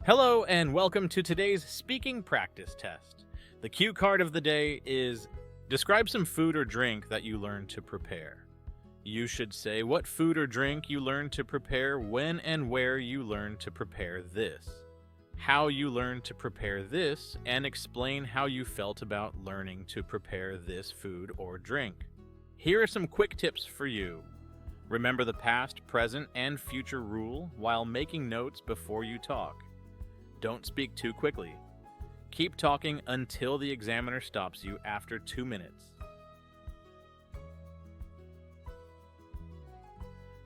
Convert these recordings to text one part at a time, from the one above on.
Hello and welcome to today's speaking practice test. The cue card of the day is describe some food or drink that you learned to prepare. You should say what food or drink you learned to prepare, when and where you learned to prepare this, how you learned to prepare this, and explain how you felt about learning to prepare this food or drink. Here are some quick tips for you. Remember the past, present, and future rule while making notes before you talk. Don't speak too quickly. Keep talking until the examiner stops you after 2 minutes.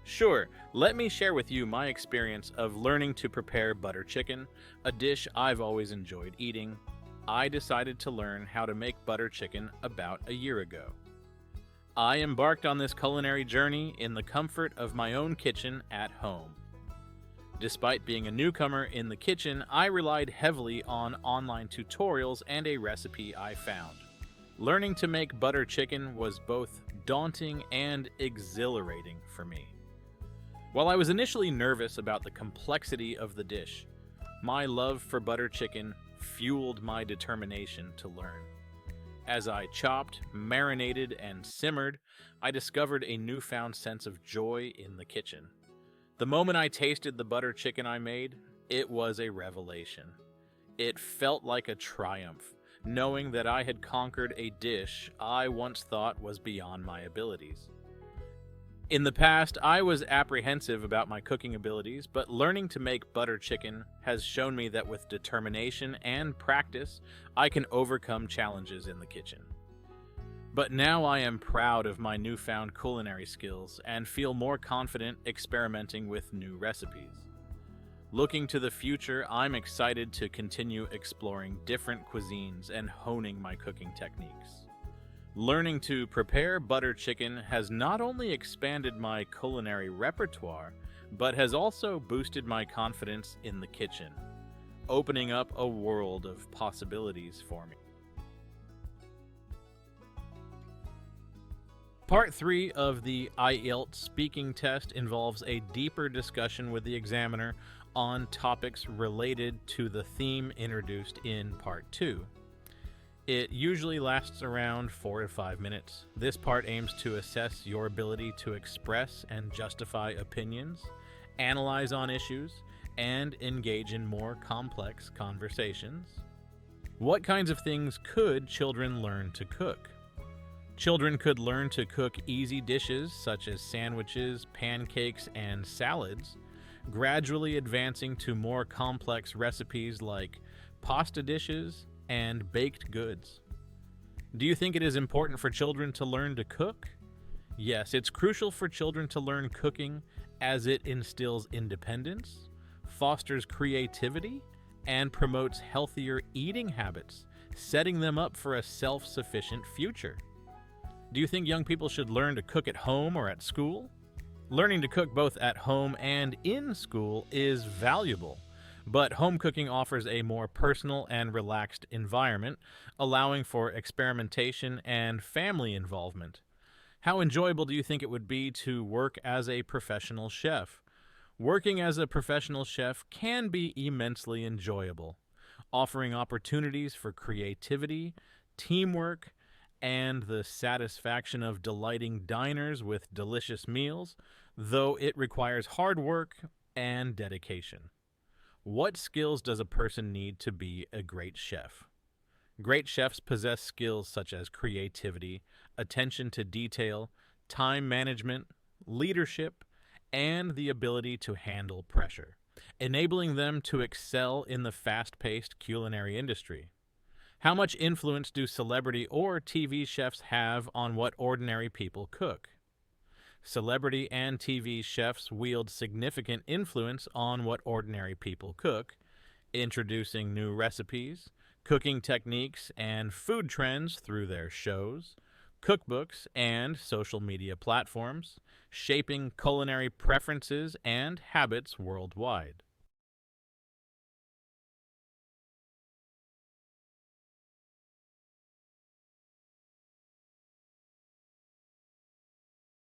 Sure, let me share with you my experience of learning to prepare butter chicken, a dish I've always enjoyed eating. I decided to learn how to make butter chicken about a year ago. I embarked on this culinary journey in the comfort of my own kitchen at home. Despite being a newcomer in the kitchen, I relied heavily on online tutorials and a recipe I found. Learning to make butter chicken was both daunting and exhilarating for me. While I was initially nervous about the complexity of the dish, my love for butter chicken fueled my determination to learn. As I chopped, marinated, and simmered, I discovered a newfound sense of joy in the kitchen. The moment I tasted the butter chicken I made, it was a revelation. It felt like a triumph, knowing that I had conquered a dish I once thought was beyond my abilities. In the past, I was apprehensive about my cooking abilities, but learning to make butter chicken has shown me that with determination and practice, I can overcome challenges in the kitchen. But now I am proud of my newfound culinary skills and feel more confident experimenting with new recipes. Looking to the future, I'm excited to continue exploring different cuisines and honing my cooking techniques. Learning to prepare butter chicken has not only expanded my culinary repertoire, but has also boosted my confidence in the kitchen, opening up a world of possibilities for me. Part 3 of the IELTS speaking test involves a deeper discussion with the examiner on topics related to the theme introduced in Part 2. It usually lasts around 4 to 5 minutes. This part aims to assess your ability to express and justify opinions, analyze on issues, and engage in more complex conversations. What kinds of things could children learn to cook? Children could learn to cook easy dishes such as sandwiches, pancakes, and salads, gradually advancing to more complex recipes like pasta dishes and baked goods. Do you think it is important for children to learn to cook? Yes, it's crucial for children to learn cooking as it instills independence, fosters creativity, and promotes healthier eating habits, setting them up for a self-sufficient future. Do you think young people should learn to cook at home or at school? Learning to cook both at home and in school is valuable, but home cooking offers a more personal and relaxed environment, allowing for experimentation and family involvement. How enjoyable do you think it would be to work as a professional chef? Working as a professional chef can be immensely enjoyable, offering opportunities for creativity, teamwork, and the satisfaction of delighting diners with delicious meals, though it requires hard work and dedication. What skills does a person need to be a great chef? Great chefs possess skills such as creativity, attention to detail, time management, leadership, and the ability to handle pressure, enabling them to excel in the fast-paced culinary industry. How much influence do celebrity or TV chefs have on what ordinary people cook? Celebrity and TV chefs wield significant influence on what ordinary people cook, introducing new recipes, cooking techniques, and food trends through their shows, cookbooks, and social media platforms, shaping culinary preferences and habits worldwide.